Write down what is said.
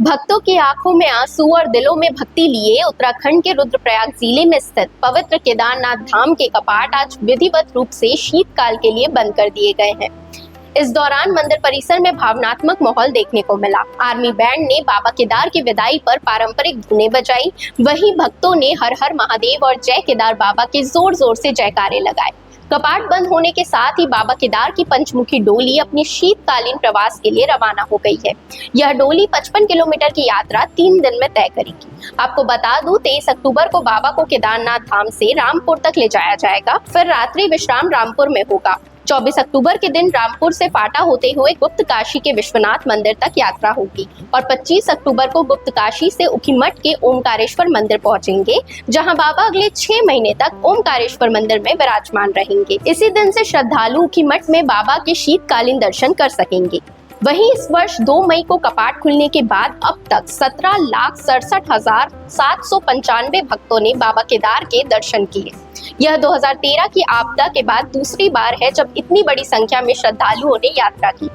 भक्तों की आंखों में आंसू और दिलों में भक्ति लिए उत्तराखंड के रुद्रप्रयाग जिले में स्थित पवित्र केदारनाथ धाम के कपाट आज विधिवत रूप से शीतकाल के लिए बंद कर दिए गए हैं। इस दौरान मंदिर परिसर में भावनात्मक माहौल देखने को मिला। आर्मी बैंड ने बाबा केदार की विदाई पर पारंपरिक धुनें बजाई, वहीं भक्तों ने हर हर महादेव और जय केदार बाबा के जोर जोर से जयकारे लगाए। कपाट बंद होने के साथ ही बाबा केदार की पंचमुखी डोली अपनी शीतकालीन प्रवास के लिए रवाना हो गई है। यह डोली 55 किलोमीटर की यात्रा 3 दिन में तय करेगी। आपको बता दूं, 23 अक्टूबर को बाबा को केदारनाथ धाम से रामपुर तक ले जाया जाएगा, फिर रात्रि विश्राम रामपुर में होगा। 24 अक्टूबर के दिन रामपुर से फाटा होते हुए गुप्त काशी के विश्वनाथ मंदिर तक यात्रा होगी और 25 अक्टूबर को गुप्त काशी से ऊखीमठ के ओमकारेश्वर मंदिर पहुंचेंगे, जहां बाबा अगले 6 महीने तक ओमकारेश्वर मंदिर में विराजमान रहेंगे। इसी दिन से श्रद्धालु ऊखीमठ में बाबा के शीतकालीन दर्शन कर सकेंगे। वहीं इस वर्ष 2 मई को कपाट खुलने के बाद अब तक 17,67,795 भक्तों ने बाबा केदार के दर्शन किए। यह 2013 की आपदा के बाद दूसरी बार है जब इतनी बड़ी संख्या में श्रद्धालुओं ने यात्रा की।